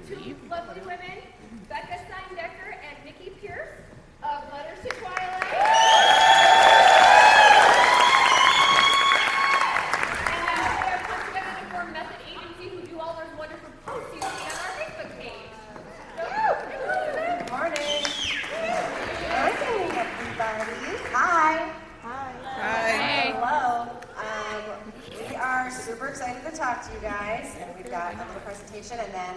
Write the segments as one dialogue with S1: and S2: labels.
S1: two lovely women, Rebekah Sine and Nikki of Letters to Twilight. And they're put together to form Method Agency, who do all those wonderful posts you see on our Facebook page.
S2: Good morning. Good morning, everybody. Hi.
S3: Hi.
S2: Hello. We are super excited to talk to you guys, and we've got a little presentation, and then,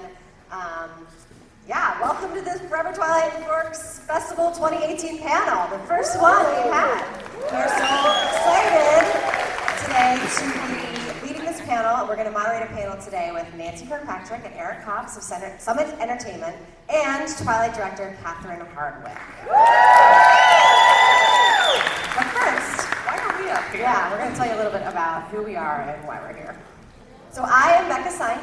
S2: welcome to this Forever Twilight Forks Festival 2018 panel, the first one we've had. We're so excited today to be leading this panel, and we're going to moderate a panel today with Nancy Kirkpatrick and Kops of Summit Entertainment, and Twilight director Catherine Hardwick. But first,
S3: why are we up here?
S2: Yeah, we're going to tell you a little bit about who we are and why we're here. So I am Rebekah Sine.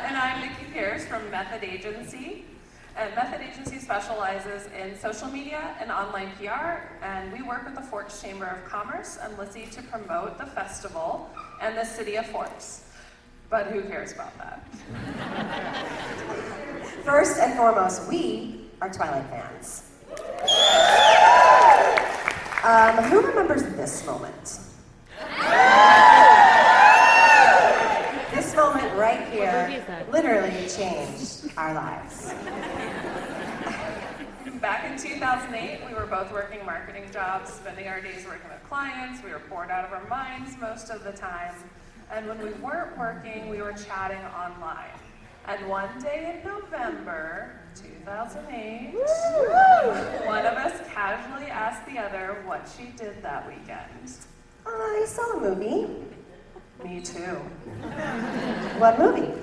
S3: And I'm Nikki from Method Agency. And Method Agency specializes in social media and online PR, and we work with the Forks Chamber of Commerce and Lizzie to promote the festival and the city of Forks. But who cares about that?
S2: First and foremost, we are Twilight fans. Who remembers this moment? This moment right here literally changed our lives.
S3: Back in 2008, we were both working marketing jobs, spending our days working with clients. We were bored out of our minds most of the time. And when we weren't working, we were chatting online. And one day in November 2008, one of us casually asked the other what she did that weekend.
S2: I saw a movie.
S3: Me too.
S2: What movie?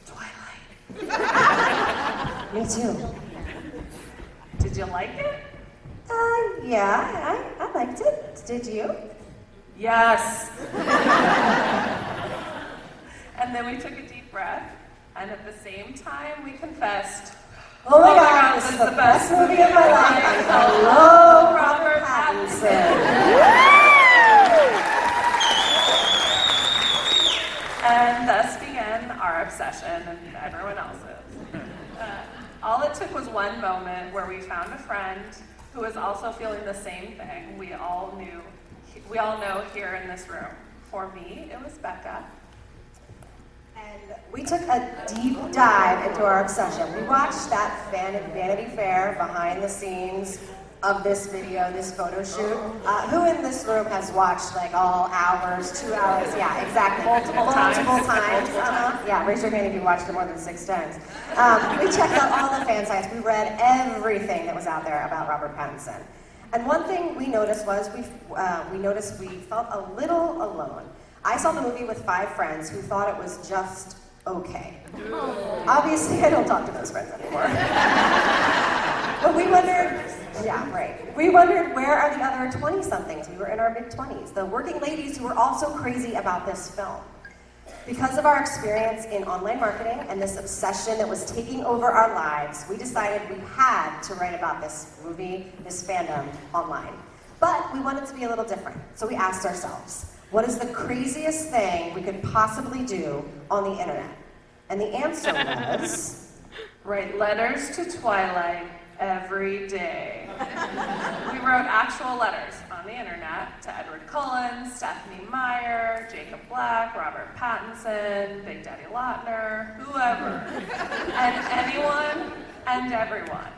S3: Twilight.
S2: Me too.
S3: Did you like it?
S2: Yeah, I liked it. Did you?
S3: Yes. And then we took a deep breath, and at the same time we confessed,
S2: oh my God, this is the best movie of my life. Hello, Robert Pattinson.
S3: And thus began our obsession and everyone else's. All it took was one moment where we found a friend who was also feeling the same thing. We all know here in this room. For me, it was Becca.
S2: And we took a deep dive into our obsession. We watched that Vanity Fair behind the scenes of this video, this photo shoot. Who in this room has watched like all hours, 2 hours? Yeah, exactly. Multiple times. Yeah, raise your hand if you watched it more than 6 times. We checked out all the fan sites. We read everything that was out there about Robert Pattinson. And one thing we noticed was we felt a little alone. I saw the movie with 5 friends who thought it was just okay. Obviously, I don't talk to those friends anymore. But we wondered, we wondered where are the other 20-somethings? We were in our mid-20s, the working ladies who were also crazy about this film. Because of our experience in online marketing and this obsession that was taking over our lives, we decided we had to write about this movie, this fandom, online. But we wanted to be a little different, so we asked ourselves, what is the craziest thing we could possibly do on the internet? And the answer was...
S3: write letters to Twilight every day. We wrote actual letters on the internet to Edward Cullen, Stephanie Meyer, Jacob Black, Robert Pattinson, Big Daddy Lautner, whoever, and anyone and everyone.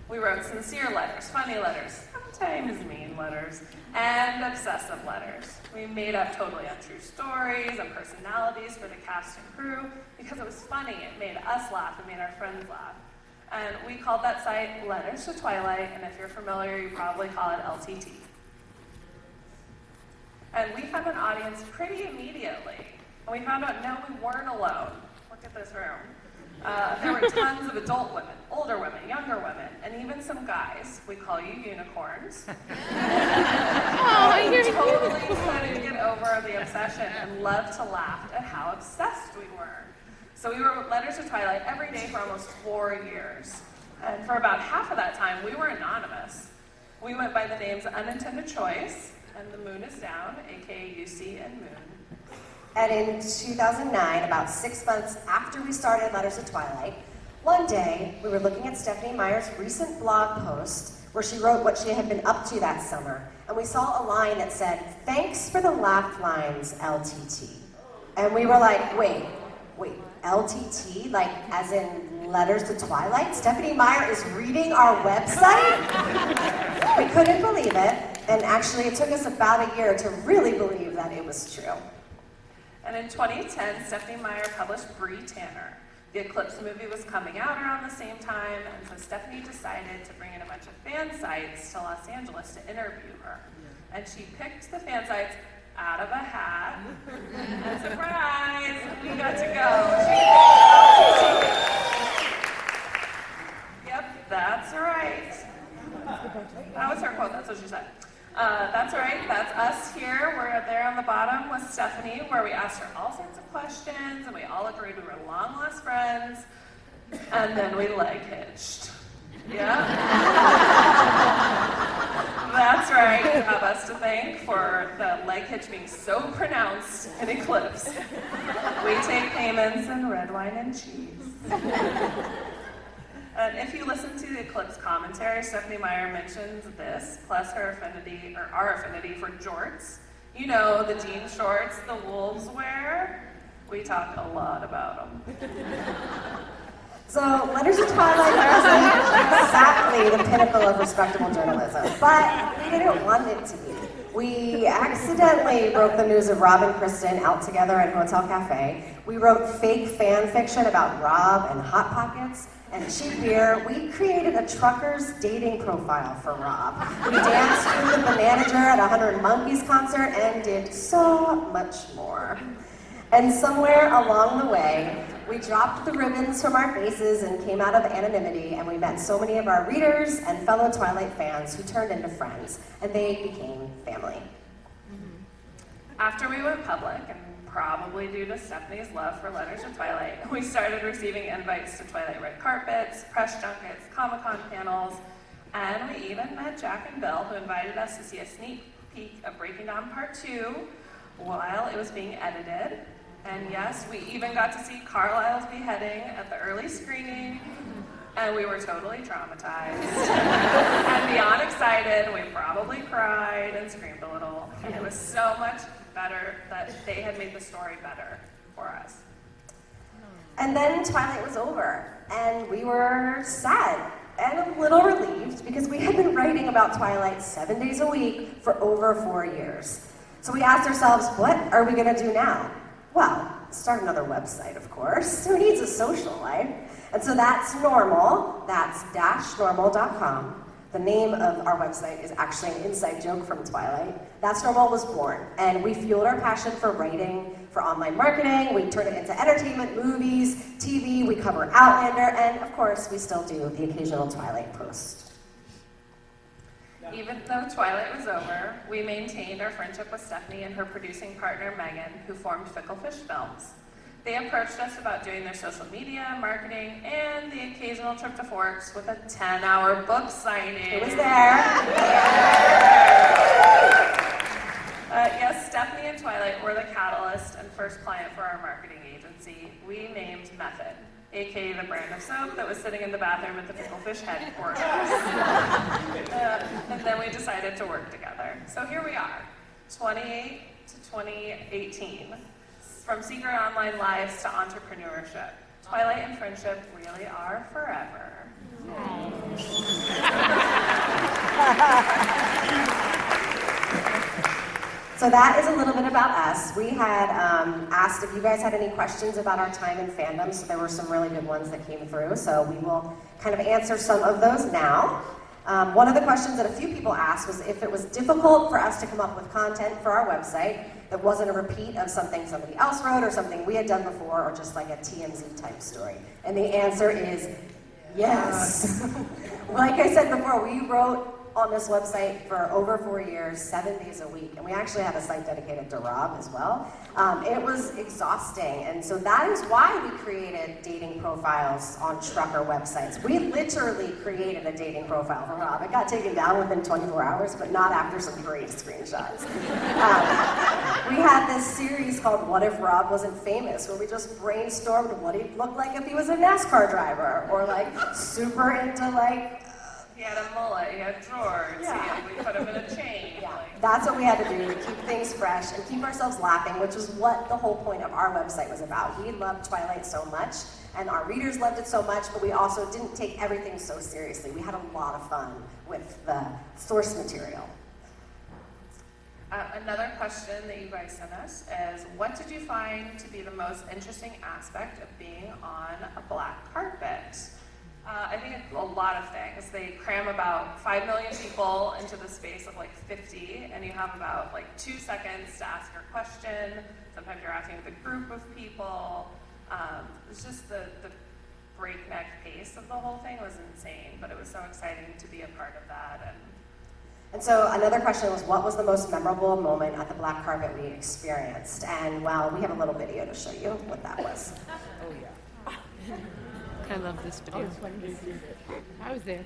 S3: We wrote sincere letters, funny letters, sometimes mean letters, and obsessive letters. We made up totally untrue stories and personalities for the cast and crew because it was funny, it made us laugh, it made our friends laugh. And we called that site Letters to Twilight, and if you're familiar, you probably call it LTT. And we found an audience pretty immediately. And we found out, no, we weren't alone. Look at this room. There were tons of adult women, older women, younger women, and even some guys. We call you unicorns. We totally couldn't get over the obsession and loved to laugh at how obsessed we were. So we wrote Letters to Twilight every day for almost 4 years. And for about half of that time, we were anonymous. We went by the names Unintended Choice, and the moon is down, aka UC and moon.
S2: And in 2009, about 6 months after we started Letters to Twilight, one day we were looking at Stephenie Meyer's recent blog post where she wrote what she had been up to that summer. And we saw a line that said, "Thanks for the laugh lines, LTT." And we were like, wait, LTT? Like, as in Letters to Twilight? Stephenie Meyer is reading our website? We couldn't believe it, and actually it took us about a year to really believe that it was true.
S3: And in 2010, Stephenie Meyer published Bree Tanner. The Eclipse movie was coming out around the same time, and so Stephenie decided to bring in a bunch of fan sites to Los Angeles to interview her. And she picked the fan sites out of a hat, and surprise, we got to go. Yep, that's right. That was her quote, that's what she said. That's right, that's us here. We're there on the bottom with Stephenie, where we asked her all sorts of questions, and we all agreed we were long-lost friends, and then we leg hitched. Yeah? That's right, you have us to thank for the leg hitch being so pronounced in Eclipse. We take payments in red wine and cheese. And if you listen to the Eclipse commentary, Stephenie Meyer mentions this, plus her affinity, or our affinity for jorts. You know, the jean shorts the wolves wear. We talk a lot about them.
S2: So, Letters to Twilight wasn't exactly the pinnacle of respectable journalism, but we didn't want it to be. We accidentally broke the news of Rob and Kristen out together at Hotel Cafe. We wrote fake fan fiction about Rob and Hot Pockets and cheap beer. We created a trucker's dating profile for Rob. We danced with the manager at a 100 Monkeys concert and did so much more. And somewhere along the way, we dropped the ribbons from our faces and came out of anonymity, and we met so many of our readers and fellow Twilight fans who turned into friends, and they became family.
S3: After we went public, and probably due to Stephenie's love for Letters to Twilight, we started receiving invites to Twilight red carpets, press junkets, Comic-Con panels, and we even met Jack and Bill, who invited us to see a sneak peek of Breaking Dawn Part 2 while it was being edited. And yes, we even got to see Carlisle's beheading at the early screening, and we were totally traumatized. And beyond excited, we probably cried and screamed a little. And it was so much better that they had made the story better for us.
S2: And then Twilight was over, and we were sad and a little relieved because we had been writing about Twilight 7 days a week for over 4 years. So we asked ourselves, what are we gonna do now? Well, start another website, of course. Who needs a social life? And so that's Normal, that's -normal.com. The name of our website is actually an inside joke from Twilight. That's Normal was born, and we fueled our passion for writing, for online marketing. We turned it into entertainment, movies, TV, we cover Outlander, and of course, we still do the occasional Twilight post.
S3: Even though Twilight was over, we maintained our friendship with Stephenie and her producing partner, Megan, who formed Fickle Fish Films. They approached us about doing their social media, marketing, and the occasional trip to Forks with a 10-hour book signing.
S2: It was there.
S3: Yes, Stephenie and Twilight were the catalyst and first client for our marketing agency. We named Method, aka the brand of soap that was sitting in the bathroom at the Pickle Fish headquarters. And then we decided to work together. So here we are, 28 to 2018. From secret online lives to entrepreneurship, Twilight and friendship really are forever.
S2: So that is a little bit about us. We had asked if you guys had any questions about our time in fandom, so there were some really good ones that came through, so we will kind of answer some of those now. One of the questions that a few people asked was if it was difficult for us to come up with content for our website that wasn't a repeat of something somebody else wrote or something we had done before or just like a TMZ type story. And the answer is yes. Like I said before, we wrote on this website for over 4 years, 7 days a week, and we actually had a site dedicated to Rob as well. It was exhausting, and so that is why we created dating profiles on trucker websites. We literally created a dating profile for Rob. It got taken down within 24 hours, but not after some great screenshots. We had this series called What If Rob Wasn't Famous, where we just brainstormed what he'd look like if he was a NASCAR driver, or like super into like,
S3: He had a mullet, he had drawers, we put him in a chain.
S2: yeah,
S3: Like,
S2: that's what we had to do to keep things fresh and keep ourselves laughing, which was what the whole point of our website was about. We loved Twilight so much, and our readers loved it so much, but we also didn't take everything so seriously. We had a lot of fun with the source material.
S3: Another question that you guys sent us is, what did you find to be the most interesting aspect of being on a black carpet? I think it's a lot of things. They cram about 5 million people into the space of like 50, and you have about like 2 seconds to ask your question. Sometimes you're asking with a group of people. It's just the breakneck pace of the whole thing was insane, but it was so exciting to be a part of that.
S2: And so another question was, what was the most memorable moment at the black carpet we experienced? And well, we have a little video to show you what that was.
S4: Oh, yeah.
S5: I love this video. I was there.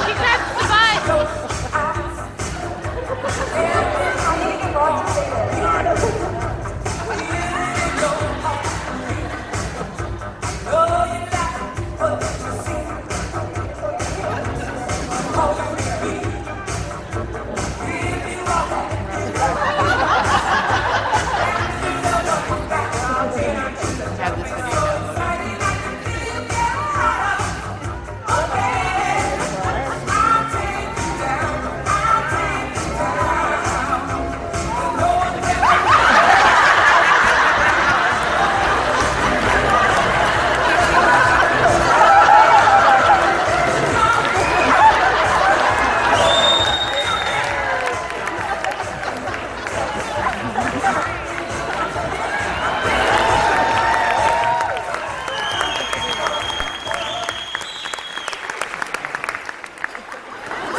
S1: She grabs the butt.
S5: Have this video.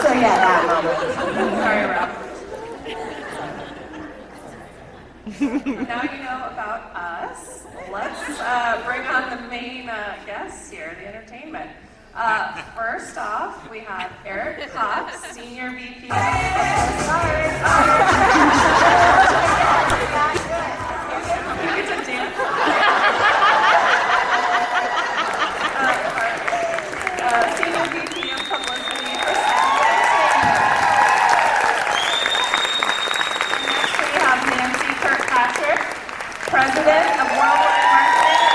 S2: So yeah, that moment.
S3: Sorry, Rob. Now you know about us. Let's bring on the main guests here, the entertainment. First off, we have Eric Kops, Senior VP. You get to dance. Senior VP of Publicity for Next we have Nancy Kirkpatrick, President of Worldwide Marketing at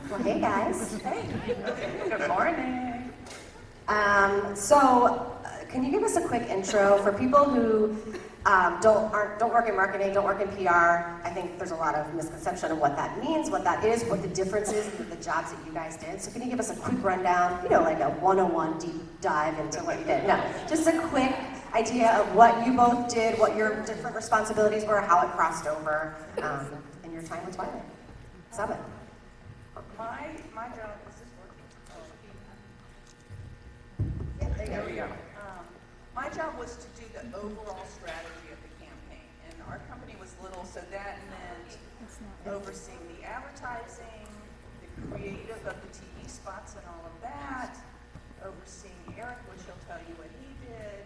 S2: Well, hey guys.
S3: Good morning.
S2: Can you give us a quick intro for people who don't work in marketing, don't work in PR? I think there's a lot of misconception of what that means, what that is, what the difference is with the jobs that you guys did. So can you give us a quick rundown, like a 101 deep dive into what you did? No, just a quick idea of what you both did, what your different responsibilities were, how it crossed over in your time with Twilight. Summit.
S4: My job is this working?
S2: There you go.
S4: My job was to do the overall strategy of the campaign, and our company was little, so that meant overseeing the advertising, the creative of the TV spots and all of that, overseeing Eric, which he'll tell you what he did,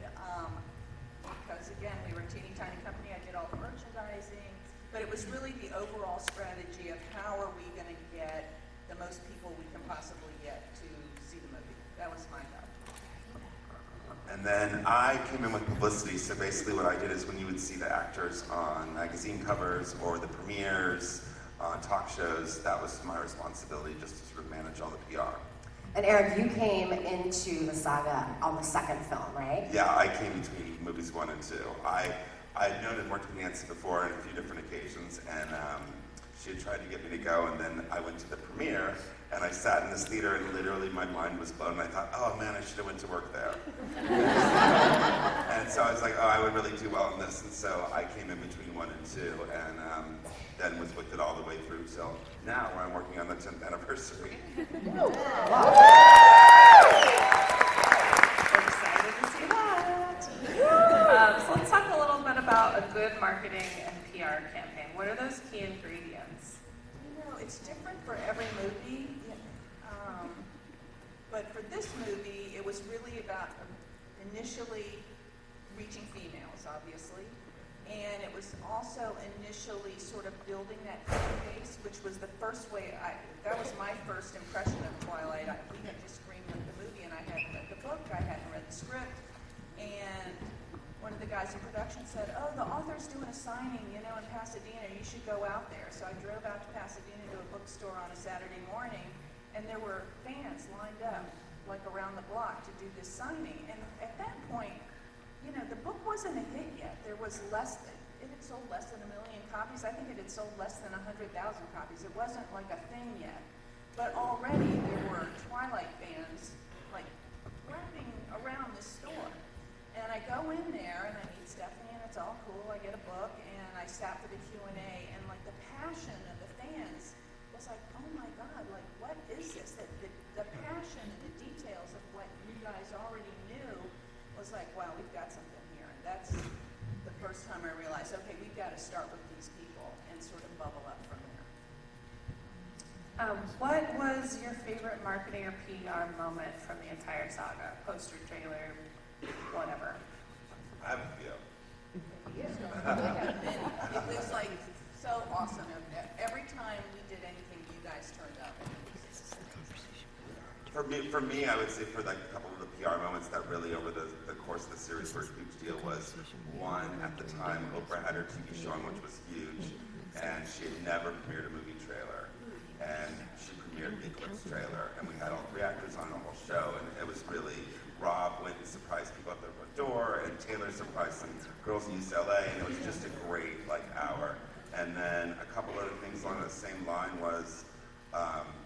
S4: because again, we were a teeny tiny company, I did all the merchandising, but it was really the overall strategy of how are we going to get the most people we can possibly get to see the movie. That was my job.
S6: And then I came in with publicity, so basically what I did is when you would see the actors on magazine covers or the premieres, on talk shows, that was my responsibility, just to sort of manage all the PR.
S2: And Eric, you came into the saga on the second film, right?
S6: Yeah, I came between movies 1 and 2. I had known and worked with Nancy before on a few different occasions, and she had tried to get me to go, and then I went to the premiere, and I sat in this theater, and literally my mind was blown, and I thought, oh man, I should have went to work there. And so I was like, oh, I would really do well in this, and so I came in between 1 and 2, and then was with it all the way through till now, where I'm working on the 10th anniversary.
S3: We're excited to see that. So let's talk a little bit about a good marketing and PR campaign. What are those key ingredients?
S4: You know, it's different for every movie. But for this movie, it was really about initially reaching females, obviously. And it was also initially sort of building that fan base, which was the first way that was my first impression of Twilight. We had just screened the movie, and I hadn't read the book, I hadn't read the script. And one of the guys in production said, oh, the author's doing a signing, in Pasadena, you should go out there. So I drove out to Pasadena to a bookstore on a Saturday morning, and there were fans lined up, like around the block, to do this signing. And at that point, the book wasn't a hit yet. It had sold less than 1 million copies. I think it had sold less than 100,000 copies. It wasn't like a thing yet. But already there were Twilight fans, like, wrapping around this store. And I go in there, and I meet Stephanie, and it's all cool. I get a book, and I sat for the Q&A, and, like, the passion of the fans was like, oh, my God, like, what is this? The passion and the details of what you guys already knew was like, wow, we've got something here. And that's the first time I realized, okay, we've got to start with these people and sort of bubble up from there.
S3: What was your favorite marketing or PR moment from the entire saga? Poster, trailer, whatever.
S6: I have a few.
S4: It was like so awesome. Every time we did anything, you guys turned up.
S6: For me, I would say for like a couple of the PR moments that really over the course of the series were a huge deal was one, at the time, Oprah had her TV show on, which was huge, and she had never premiered a movie trailer, and she premiered the Eclipse trailer, and we had all 3 actors on the whole show, and it was really, Rob went and surprised people at the door, and Taylor surprised some girls in UCLA, and it was just a great hour. And then a couple other things along the same line was,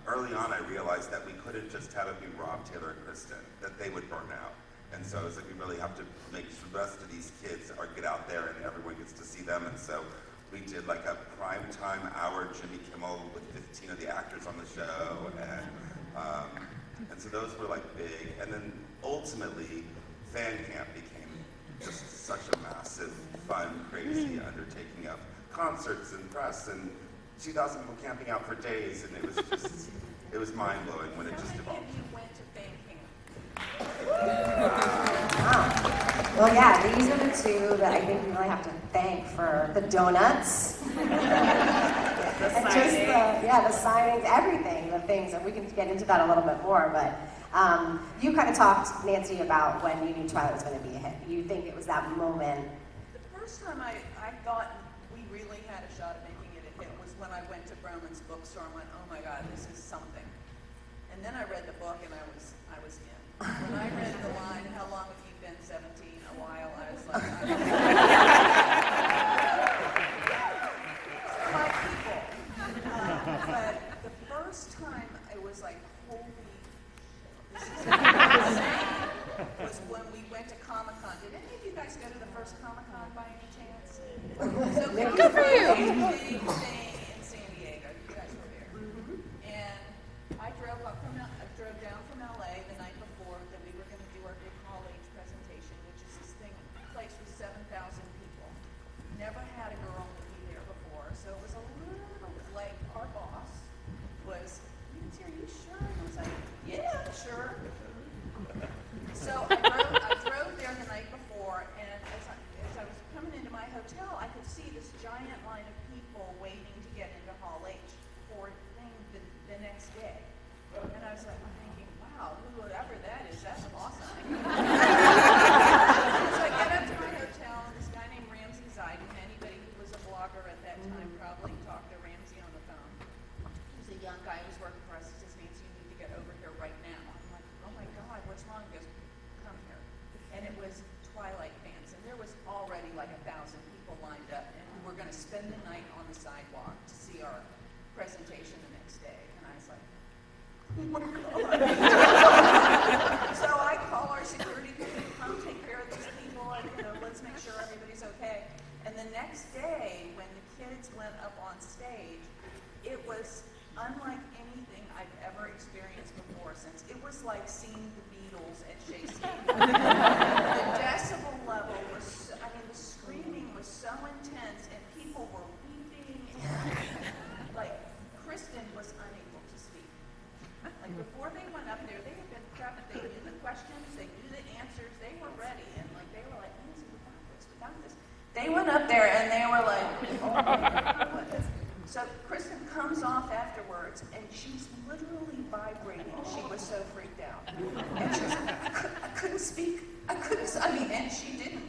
S6: early on I realized that we couldn't just have it be Rob, Taylor, and Kristen, that they would burn out. And so it's like we really have to make sure the rest of these kids get out there and everyone gets to see them. And so we did like a primetime hour Jimmy Kimmel with 15 of the actors on the show, and so those were like big. And then ultimately, Fan Camp became just such a massive, fun, crazy undertaking of concerts and press and 2,000 people camping out for days, and it was just, it was mind-blowing when it just evolved.
S4: How many of you went to Fan Camp?
S2: Wow. Well, yeah, these are the 2 that I think we really have to thank for the donuts. And just the signings, everything, the things, and we can get into that a little bit more, but you kind of talked, Nancy, about when you knew Twilight was going to be a hit. You think it was that moment?
S4: The first time I thought we really had a shot at making it a hit was when I went to Broman's bookstore and went, oh my God, this is something. And then I read the book and I was in. When I read the line, how long have you been 17? A while, I was like, my people. But the first time it was like, holy, this is insane, was when we went to Comic-Con. Did any of you guys go to the first Comic-Con by any chance? So
S5: Good for you.
S4: Big thing in San Diego. You guys were there. And I drove down from LA the night before that we were going to do our big Hall H presentation, which is this place with 7,000 people. Never had a girl to be there before, so it was a little like our boss was, Nancy, are you sure? And I was like, yeah, sure. So I drove there the night before, and as I was coming into my hotel, I could see this giant line of people waiting on, he goes, come here. And it was Twilight fans, and there was already like 1,000 people lined up, and we were going to spend the night on the sidewalk to see our presentation the next day. And I was like, oh my God. So I call our security people to come take care of these people, and let's make sure everybody's okay. And the next day, when the kids went up on stage, it was unlike anything I've ever experienced before, since it was like seeing the Beatles at Shea Stadium. The decibel level was, the screaming was so intense, and people were weeping, and like, Kristen was unable to speak. Like, before they went up there, they had been prepped, they knew the questions, they knew the answers, they were ready, and like, they were like, Nancy, we got this. They went up there, and they were like, oh my God. So Kristen comes off afterwards, and she's literally vibrating. She was so freaked out. And she's like, I couldn't speak. And she didn't.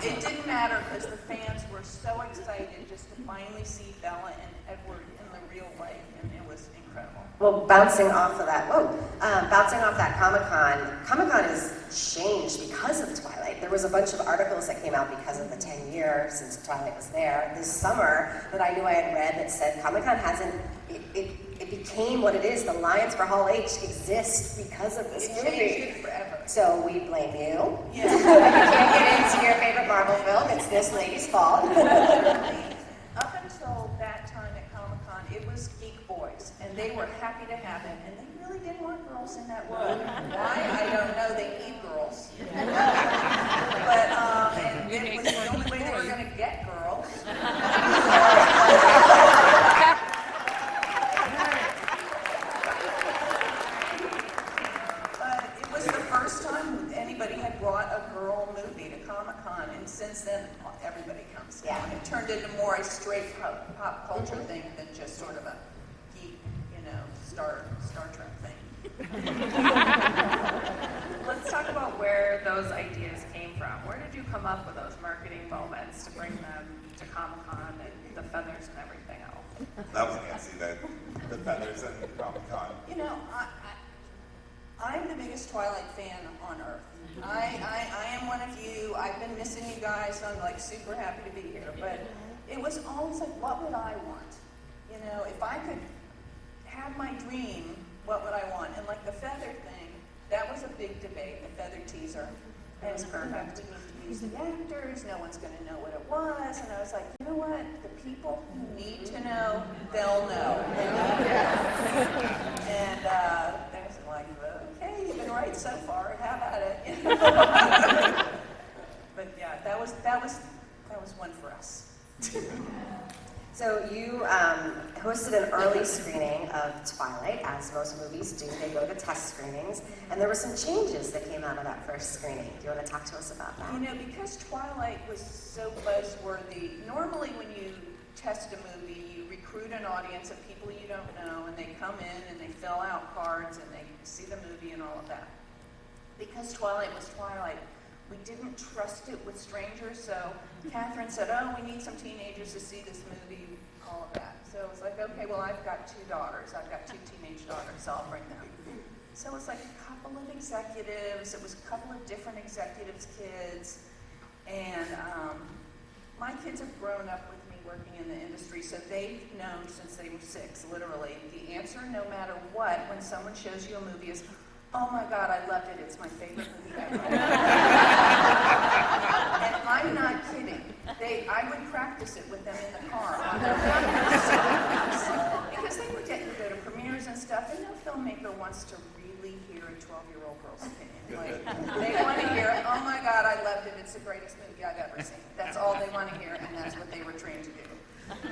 S4: It didn't matter, because the fans were so excited just to finally see Bella and Edward in the real life, and it was incredible.
S2: Well, bouncing off that Comic-Con has changed because of Twilight. There was a bunch of articles that came out because of the 10 years since Twilight was there this summer that I knew I had read that said Comic-Con it became what it is. The Lions for Hall H exist because of this movie.
S4: It changed it forever.
S2: So we blame you.
S4: Yeah.
S2: You can't get into your favorite Marvel film. It's this lady's fault.
S4: Up until that time at Comic-Con, it was geek boys, and they were happy to have it, and they really didn't want girls in that world. Why? I don't know. They need girls. But, and it was the only way they were going to get girls. But it was the first time anybody had brought a girl movie to Comic-Con, and since then, everybody comes down. It turned into more a straight pop culture thing than just sort of a geek, Star Trek thing.
S3: Let's talk about where those ideas came from. Where did you come up with those marketing moments to bring them to Comic-Con and the feathers and everything else?
S6: That was Nancy, the feathers and Comic-Con.
S4: I'm the biggest Twilight fan on earth. I am one of you. I've been missing you guys, so I'm like super happy to be here. But it was always like, what would I want? If I could have my dream, what would I want? And like the feather thing, that was a big debate, the feather teaser. And it's perfect. We need to use the actors, no one's going to know what it was. And I was like, you know what? The people who need to know, they'll know. And they was like, okay, you've been right so far, have at it. But yeah, that was one for us.
S2: So you hosted an early screening of Twilight, as most movies do. They go to test screenings, and there were some changes that came out of that first screening. Do you want to talk to us about that?
S4: Because Twilight was so buzzworthy, normally when you test a movie, you recruit an audience of people you don't know, and they come in and they fill out cards and they see the movie and all of that. Because Twilight was Twilight, we didn't trust it with strangers, so Catherine said, oh, we need some teenagers to see this movie, all of that. So it was like, okay, well, I've got 2 daughters. I've got 2 teenage daughters, so I'll bring them. So it was like a couple of executives. It was a couple of different executives' kids. And my kids have grown up with me working in the industry, so they've known since they were 6, literally. The answer, no matter what, when someone shows you a movie is, oh my God, I loved it. It's my favorite movie ever. And I'm not kidding. I would practice it with them in the car on their because they would get to go to premieres and stuff, and no filmmaker wants to really hear a 12-year-old girl's opinion. Like, they want to hear, oh my God, I loved it. It's the greatest movie I've ever seen. That's all they want to hear, and that's what they were trained to do.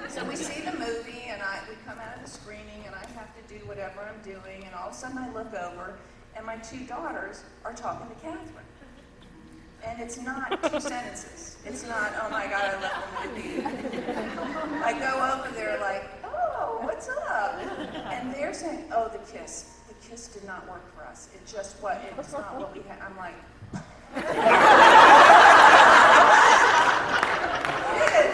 S4: So we see the movie, and we come out of the screening, and I have to do whatever I'm doing, and all of a sudden I look over, and my 2 daughters are talking to Catherine. And it's not 2 sentences. It's not, oh my God, I love the movie. I go over there like, oh, what's up? And they're saying, oh, the kiss. The kiss did not work for us. It just what? It's not what we had. I'm like,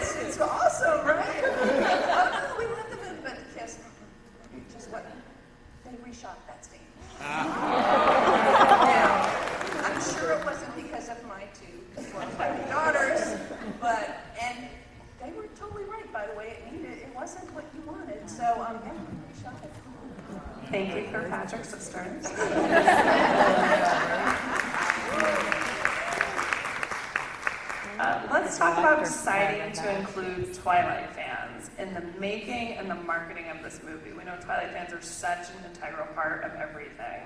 S4: it's awesome, right? Oh no, we love the movie, but the kiss, just what? They reshot that scene. wasn't what you wanted. So yeah, we shot it.
S3: Thank you, Kirkpatrick sisters. Let's talk about deciding to include Twilight fans in the making and the marketing of this movie. We know Twilight fans are such an integral part of everything.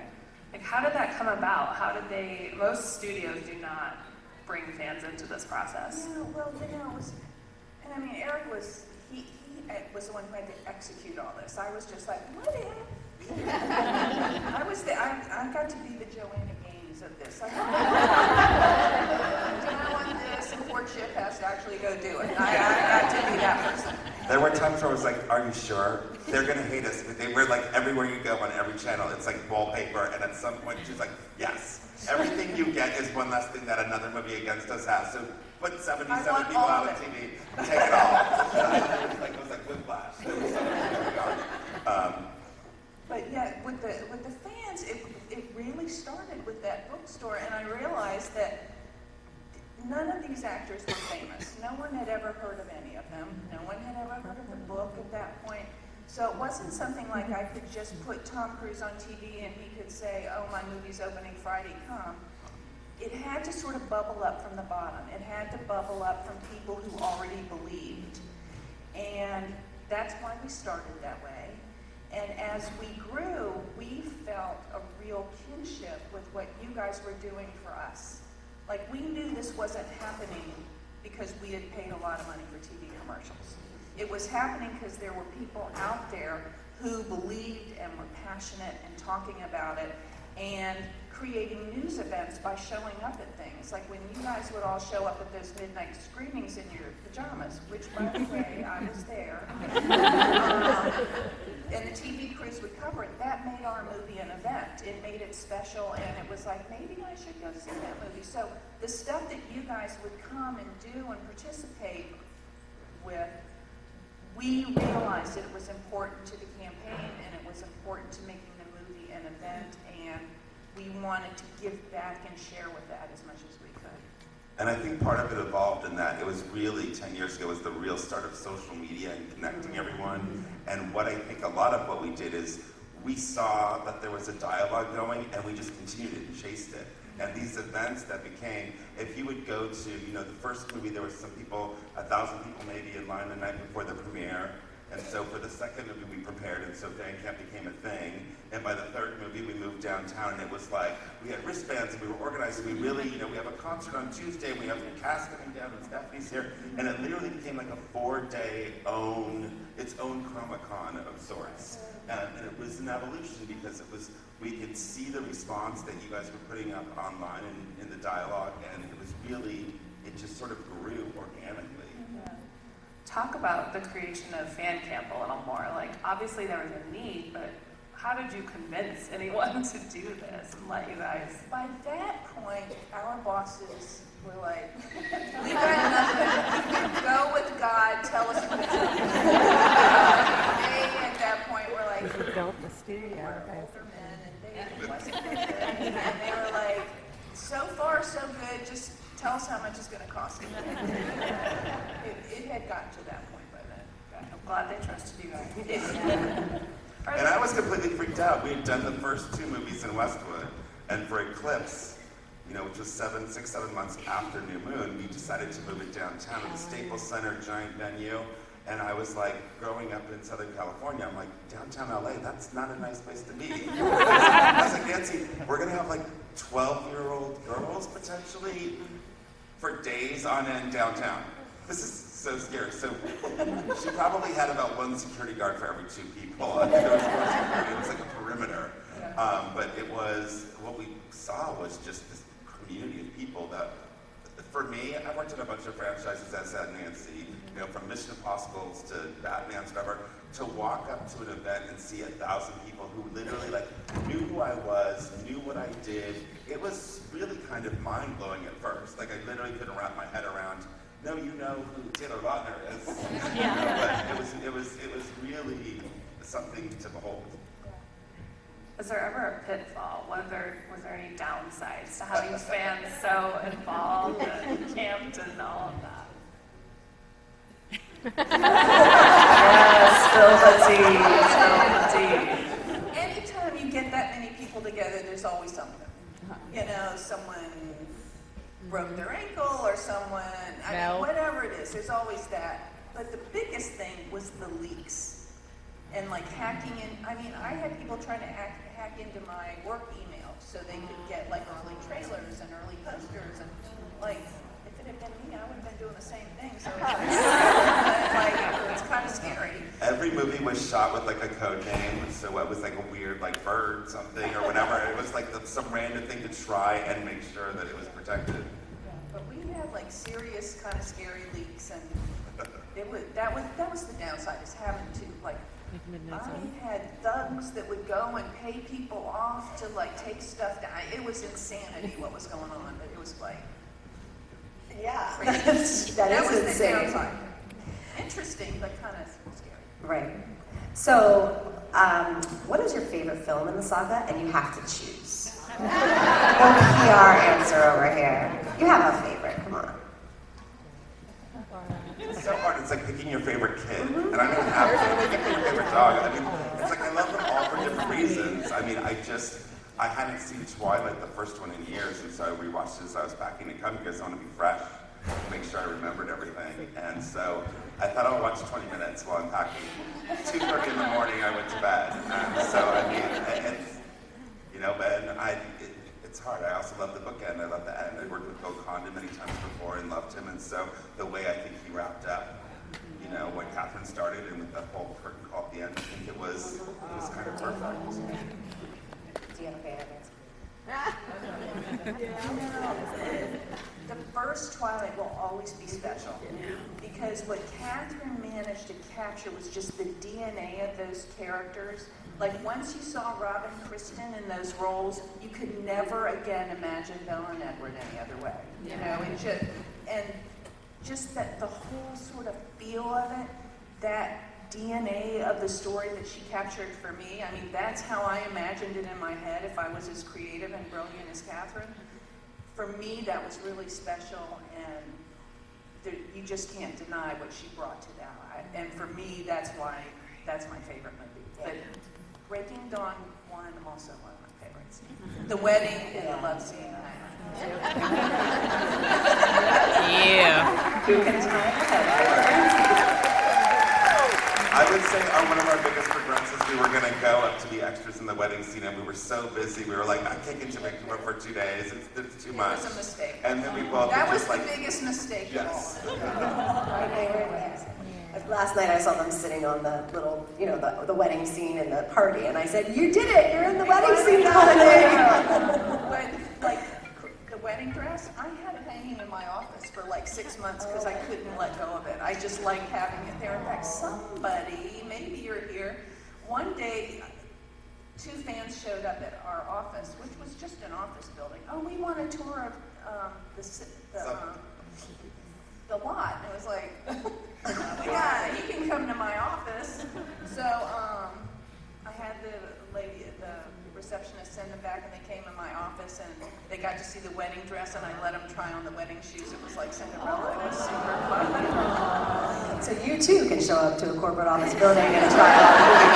S3: Like, how did that come about? How did they, most studios do not bring fans into this process.
S4: Yeah, well, it was, and I mean, Eric was, he was the one who had to execute all this. I was just like, what if? I got to be the Joanna Gaines of this. I want this, and poor Chip has to actually go do it. I got to be that person.
S6: There were times where I was like, are you sure? They're gonna hate us. We're like, everywhere you go on every channel, it's like wallpaper, and at some point she's like, yes. Everything you get is one less thing that another movie against us has. So put 77 people out on TV, take it all. It was like whiplash. There was so much going on.
S4: But yeah, with the fans, it really started with that bookstore, and I realized that none of these actors were famous. No one had ever heard of any of them. No one had ever heard of the book at that point. So it wasn't something like I could just put Tom Cruise on TV and he could say, oh, my movie's opening Friday, come. It had to sort of bubble up from the bottom. It had to bubble up from people who already believed. And that's why we started that way. And as we grew, we felt a real kinship with what you guys were doing for us. Like, we knew this wasn't happening because we had paid a lot of money for TV commercials. It was happening because there were people out there who believed and were passionate and talking about it and creating news events by showing up at things. Like when you guys would all show up at those midnight screenings in your pajamas, which, by the way, I was there, and the TV crews would cover it, that made our movie an event. It made it special, and it was like, maybe I should go see that movie. So the stuff that you guys would come and do and participate with, we realized that it was important to the campaign and it was important to making the movie an event, and we wanted to give back and share with that as much as we could.
S6: And I think part of it evolved in that it was really 10 years ago was the real start of social media and connecting everyone. And what I think a lot of what we did is we saw that there was a dialogue going and we just continued it and chased it. And these events that became, if you would go to, the first movie, there was some people, 1,000 people maybe in line the night before the premiere. And so for the second movie, we prepared, and so fan camp became a thing. And by the third movie, we moved downtown, and it was like, we had wristbands, and we were organized, and we really, we have a concert on Tuesday, and we have the cast coming down, and Stephanie's here. And it literally became like a 4-day its own Chroma-Con of sorts. And it was an evolution because we could see the response that you guys were putting up online and in the dialogue, and it was really, it just sort of grew organically.
S3: Talk about the creation of fan camp a little more. Like, obviously there was a need, but how did you convince anyone to do this and let you guys?
S4: By that point, our bosses were like, we got nothing. Go with God, tell us what to do. They, at that point, were like,
S5: we built the studio.
S4: We're older men, and they wasn't good. And they were like, so far, so good, just tell us how much it's going to cost. It had gotten to that point by then.
S3: I'm glad they trusted you guys.
S6: And I was completely freaked out. We had done the first 2 movies in Westwood, and for Eclipse, which was 6-7 months after New Moon, we decided to move it downtown at the Staples Center, giant venue. And I was like, growing up in Southern California, I'm like, downtown LA, that's not a nice place to be. I was like, Nancy, we're gonna have like 12-year-old girls potentially for days on end downtown. This is so scary. So she probably had about 1 security guard for every 2 people. I mean, there was more security. It was like a perimeter. But it was, what we saw was just this community of people that, for me, I worked in a bunch of franchises, as said Nancy, from Mission Impossibles to Batman's, whatever, to walk up to an event and see 1,000 people who literally knew who I was, knew what I did. It was really kind of mind-blowing at first. Like, I literally couldn't wrap my head around, no, you know who Taylor Lautner is. But it was really something to behold.
S3: Was there ever a pitfall? Was there any downsides to having fans so involved and camped and all of that? Yes.
S4: you know, someone broke their ankle or someone, I
S5: No.
S4: mean, whatever it is, there's always that. But the biggest thing was the leaks and like hacking in. I mean, I had people trying to hack into my work email so they could get like early trailers and early posters and like, if it had been me, I would have been doing the same thing. So it's kind of scary.
S6: Every movie was shot with like a code name, so it was like a weird like bird something or whatever. It was like some random thing to try and make sure that it was protected.
S4: But we had like serious kind of scary leaks, and that was the downside, is having to like. I had thugs that would go and pay people off to like take stuff down. It was insanity what was going on, but it was like.
S2: Yeah,
S4: Crazy.
S2: that
S4: was
S2: is
S4: the
S2: insane.
S4: downside. Interesting, but kind of scary.
S2: Right. So, what is your favorite film in the saga? And you have to choose. No PR answer over here. You have a favorite. Come on.
S6: It's so hard. It's like picking your favorite kid. And I don't have to pick your favorite dog. I mean, it's like I love them all for different reasons. I mean, I hadn't seen Twilight, the first one, in years, and so I rewatched it as I was packing to come because I want to be fresh, make sure I remembered everything. And so I thought I'll watch 20 minutes while I'm packing. 2:30 in the morning, I went to bed. So I mean, it's, you know, but it's hard. I also love the bookend. I love the end. I worked with Bill Condon many times before and loved him, and so the way I think he wrapped up, you know, when Catherine started and with that whole curtain call at the end, I think it was kind of perfect.
S2: Do you have a favorite answer?
S4: The first Twilight will always be special because what Catherine managed to capture was just the DNA of those characters. Like once you saw Robin Kristen in those roles, you could never again imagine Belle and Edward any other way. You know, just that the whole sort of feel of it, that DNA of the story that she captured for me. I mean, that's how I imagined it in my head if I was as creative and brilliant as Catherine. For me, that was really special, and you just can't deny what she brought to that. And for me, that's my favorite movie. But Breaking Dawn 1, also one of my favorites. The wedding and the love scene.
S5: Yeah.
S2: Who can tie
S6: I would say one of our biggest regrets is we were going to go up to be extras in the wedding scene, and we were so busy. We were like, I can't get to Vancouver for 2 days. It's too much.
S4: It was a mistake.
S6: And then we both
S4: That
S6: were
S4: was
S6: just
S4: the
S6: like,
S4: biggest mistake
S6: yes.
S4: of all.
S2: My favorite was, last night I saw them sitting on the little, you know, the wedding scene in the party, and I said, you did it! You're in the wedding scene, honey!
S4: But, like, the wedding dress, I had it hanging in my office for like 6 months because I couldn't let go of it. I just liked having it there. In fact, somebody, maybe you're here, one day, 2 fans showed up at our office, which was just an office building. Oh, we want a tour of the lot. And it was like, yeah, you can come to my office. So I had the lady, the receptionist, send them back, and they came in my office, and they got to see the wedding dress, and I let them try on the wedding shoes. It was like Cinderella. It was super fun.
S2: So you too can show up to a corporate office building and try out the movie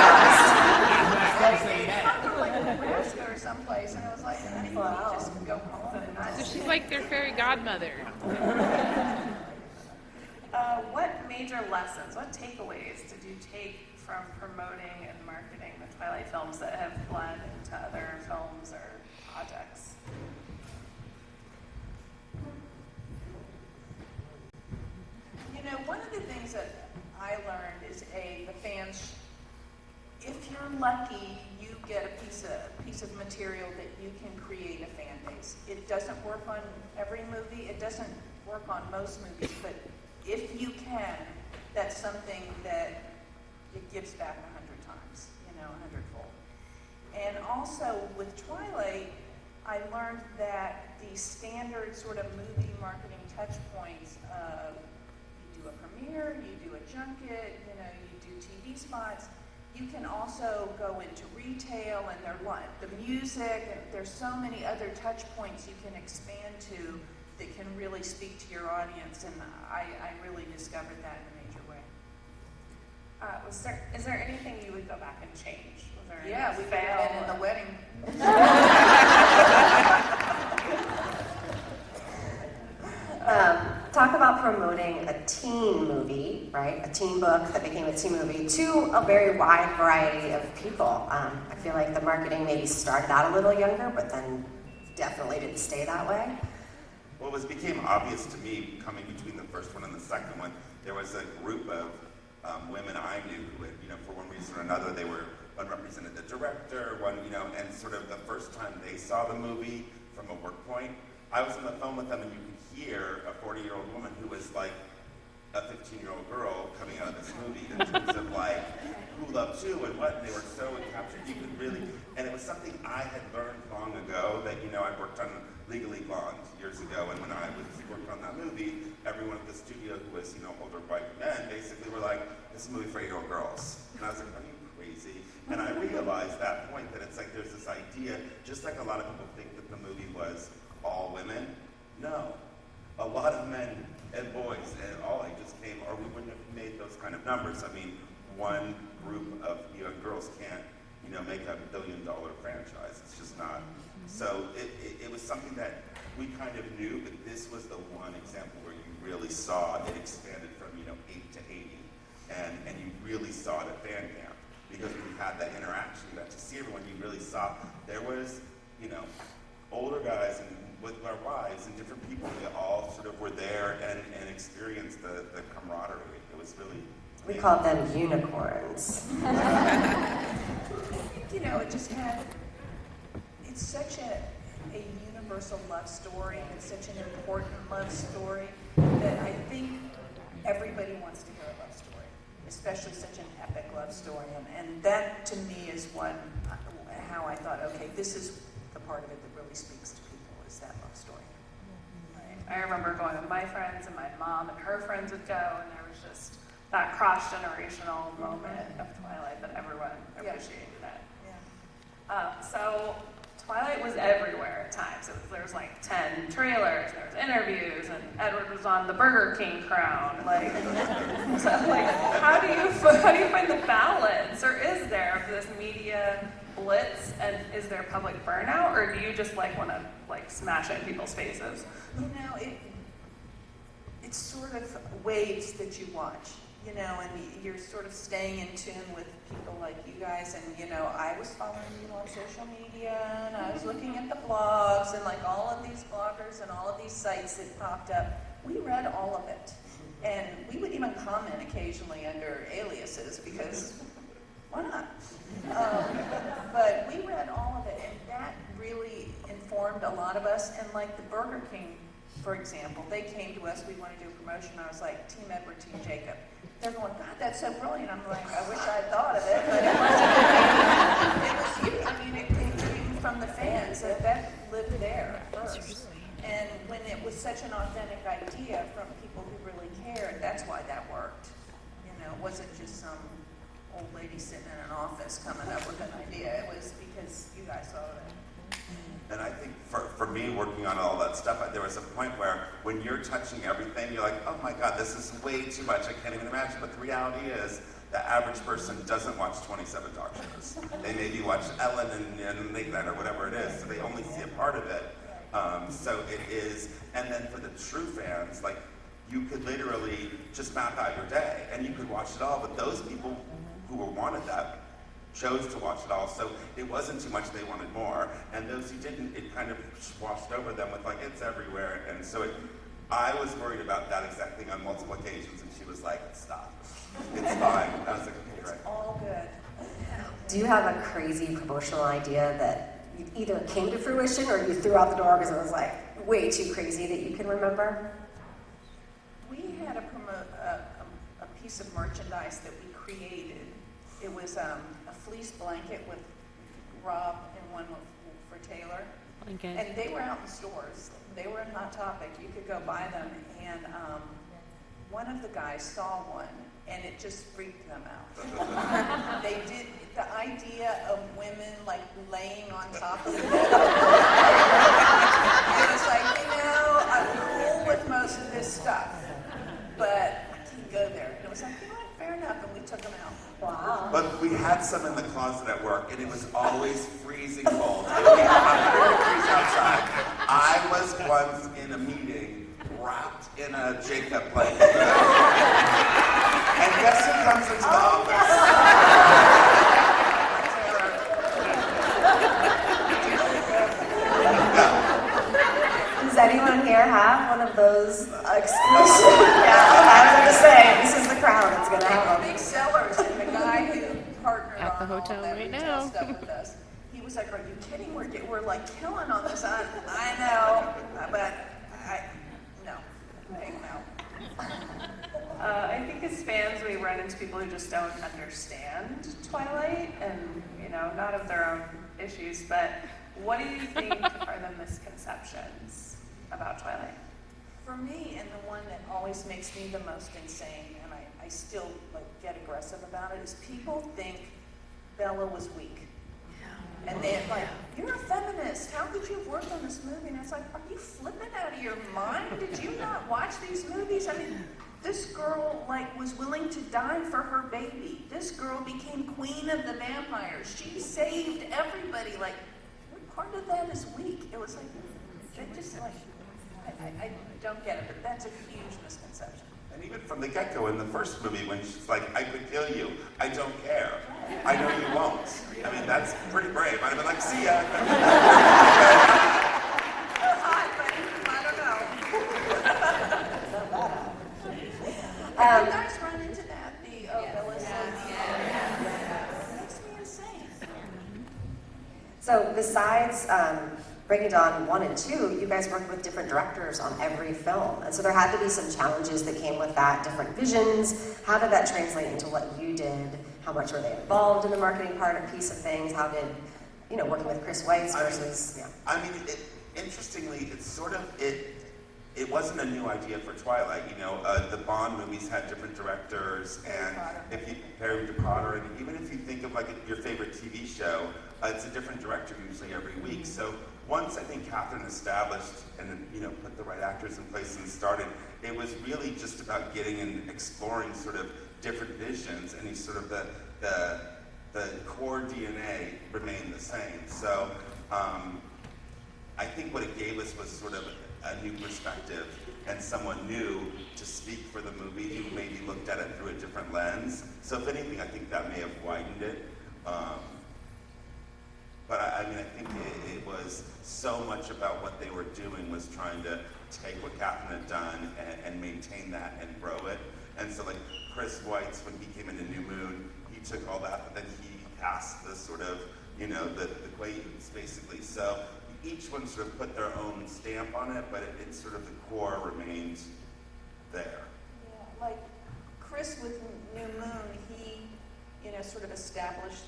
S4: Come from like Nebraska or someplace, and I was like, I didn't just go home. And
S5: So she's like their fairy godmother.
S3: What major lessons, what takeaways did you take from promoting and marketing the Twilight films that have bled into other films or projects?
S4: You know, one of the things that I learned is the fans, if you're lucky, you get a piece of material that you can create a fan base. It doesn't work on every movie, it doesn't work on most movies, but if you can, that's something that it gives back 100 times, you know, 100-fold. And also with Twilight, I learned that the standard sort of movie marketing touch points of you do a premiere, you do a junket, you know, you do TV spots. You can also go into retail and the music, and there's so many other touch points you can expand to that can really speak to your audience, and I really discovered that in a major way.
S3: Is there anything you would go back and change? Was there
S4: Yeah,
S3: any
S4: we could have been in the wedding.
S2: promoting a teen movie, right? A teen book that became a teen movie to a very wide variety of people. I feel like the marketing maybe started out a little younger, but then definitely didn't stay that way.
S6: Well, it became obvious to me coming between the first one and the second one, there was a group of women I knew who, for one reason or another, one represented the director, and sort of the first time they saw the movie from a work point, I was on the phone with them and you could hear a 40-year-old woman who was like a 15-year-old girl coming out of this movie in terms of like, who loved who and what, and they were so captured, you could really, and it was something I had learned long ago that, I worked on Legally Blonde years ago, and when I was working on that movie, everyone at the studio who was, older white men basically were like, this is a movie for 8-year-old girls. And I was like, are you crazy? And I realized that point that it's like there's this idea, just like a lot of people think that the movie was all women. No. A lot of men and boys and all ages came, or we wouldn't have made those kind of numbers. I mean, one group of young girls can't, make a $1 billion franchise. It's just not. So it was something that we kind of knew, but this was the one example where you really saw it expanded from, 8 to 80. And you really saw it at fan camp because we had that interaction. You got to see everyone. You really saw there was, older guys and with our wives and different people. They all sort of were there and experienced the camaraderie. It was really.
S2: We called them unicorns.
S4: It just had. It's such a universal love story. It's such an important love story that I think everybody wants to hear a love story, especially such an epic love story. And that, to me, is how I thought, okay, this is the part of it that really speaks to people, is that love story.
S3: Right. I remember going with my friends, and my mom and her friends would go, and there was just that cross-generational moment of Twilight that everyone appreciated it.
S4: Yeah.
S3: So Twilight was everywhere at times. There was like 10 trailers, there was interviews, and Edward was on the Burger King crown. How do you find the balance, or is there, of this media blitz, and is there public burnout, or do you just want to smash it in people's faces?
S4: It's sort of waves that you watch. And you're sort of staying in tune with people like you guys, and I was following you on social media, and I was looking at the blogs, and all of these bloggers and all of these sites that popped up, we read all of it. And we would even comment occasionally under aliases, because why not? But we read all of it, and that really informed a lot of us, and the Burger King, for example, they came to us, we want to do a promotion, I was like, Team Edward, Team Jacob. They're going, God, that's so brilliant. I'm like, I wish I'd thought of it, but it wasn't. It was you. I mean, it came from the fans that lived there first. And when it was such an authentic idea from people who really cared, that's why that worked. It wasn't just some old lady sitting in an office coming up with an idea. It was because you guys saw it.
S6: And I think for me, working on all that stuff, there was a point where when you're touching everything, you're like, oh my God, this is way too much. I can't even imagine. But the reality is, the average person doesn't watch 27 talk shows. They maybe watch Ellen and Late Night or whatever it is, so they only see a part of it. So it is, and then for the true fans, you could literally just map out your day and you could watch it all. But those people who wanted that chose to watch it all, so it wasn't too much, they wanted more. And those who didn't, it kind of washed over them with it's everywhere. And so I was worried about that exact thing on multiple occasions, and she was like, stop. It's fine. I was like, okay, you're right.
S4: It's all good.
S2: Do you have a crazy promotional idea that either came to fruition or you threw out the door because it was way too crazy that you can remember?
S4: We had a piece of merchandise that we created. It was a fleece blanket with Rob and one for Taylor.
S5: Okay.
S4: And they were out in stores. They were in Hot Topic. You could go buy them. And one of the guys saw one, and it just freaked them out. They did the idea of women laying on top of the bed. It was I'm cool with most of this stuff, but I can't go there. And it was fair enough, and we took them out.
S2: Wow.
S6: But we had some in the closet at work, and it was always freezing cold. It would be 100 degrees outside. I was once in a meeting wrapped in a Jacob playing. And guess who comes into the office?
S2: Does anyone here have one of those exclusive? Yeah, I was going to say, this is the crowd that's going to have them.
S4: Big sellers, and the guy who partnered
S5: At the
S4: on all
S5: hotel
S4: that
S5: right
S4: retail
S5: now.
S4: stuff with us, he was like, "Are you kidding? We're like killing on this." I know, but no.
S3: I think as fans, we run into people who just don't understand Twilight, and not of their own issues. But what do you think are the misconceptions about Twilight?
S4: For me, and the one that always makes me the most insane, and I still get aggressive about it, is people think Bella was weak. And they're like, "You're a feminist. How could you have worked on this movie?" And it's like, are you flipping out of your mind? Did you not watch these movies? I mean, this girl was willing to die for her baby. This girl became queen of the vampires. She saved everybody. What part of that is weak? It was they just I don't get it, but that's a huge misconception.
S6: And even from the get-go in the first movie, when she's like, "I could kill you, I don't care. I know you won't." I mean, that's pretty brave. I'd have been like, "See ya."
S4: They're hot, but I don't know. You guys run into that, Bella says. It makes me insane.
S2: So besides Breaking Dawn 1 and 2, you guys worked with different directors on every film. And so there had to be some challenges that came with that, different visions. How did that translate into what you did? How much were they involved in the marketing piece of things? How did, working with Chris Weitz versus,
S6: Interestingly, it's sort of, it wasn't a new idea for Twilight. The Bond movies had different directors, and if you Harry Potter, and even if you think of your favorite TV show, it's a different director usually every week. So once I think Catherine established and put the right actors in place and started, it was really just about getting and exploring sort of different visions, and sort of the core DNA remained the same. So I think what it gave us was sort of a new perspective and someone new to speak for the movie who maybe looked at it through a different lens. So if anything, I think that may have widened it. But I think it was so much about what they were doing was trying to take what Catherine had done and maintain that and grow it. And so Chris Weitz, when he came into New Moon, he took all that, but then he cast the sort of, the Quaaludes basically. So each one sort of put their own stamp on it, but it's sort of the core remained there.
S4: Yeah, Chris with New Moon, he, sort of established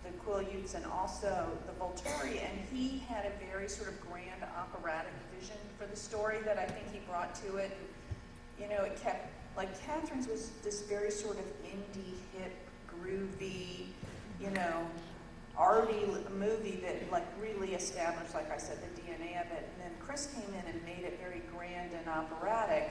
S4: the Quaaludes and also the Volturi, and he had a very sort of grand operatic vision for the story that I think he brought to it. It kept, Catherine's was this very sort of indie, hip, groovy, arty movie that really established, like I said, the DNA of it. And then Chris came in and made it very grand and operatic.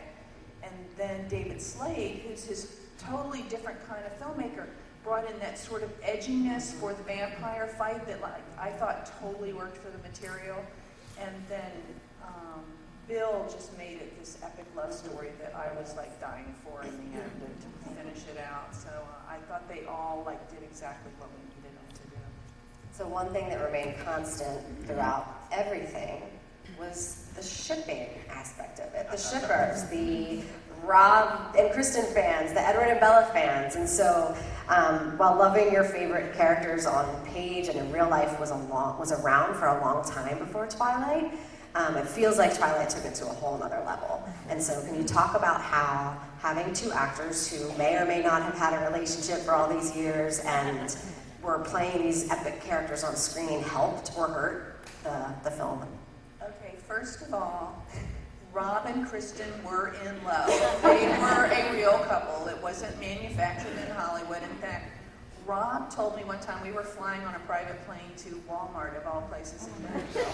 S4: And then David Slade, who's his totally different kind of filmmaker, brought in that sort of edginess for the vampire fight that I thought totally worked for the material. And then Bill just made it this epic love story that I was dying for in the end to finish it out. So I thought they all did exactly what we needed them to do.
S2: So one thing that remained constant throughout everything was the shipping aspect of it. The shippers, the Rob and Kristen fans, the Edward and Bella fans. And so while loving your favorite characters on page and in real life was around for a long time before Twilight, it feels like Twilight took it to a whole other level. And so can you talk about how having two actors who may or may not have had a relationship for all these years and were playing these epic characters on screen helped or hurt the film?
S4: Okay, first of all, Rob and Kristen were in love. They were a real couple. It wasn't manufactured in Hollywood. In fact, Rob told me one time we were flying on a private plane to Walmart, of all places in Nashville.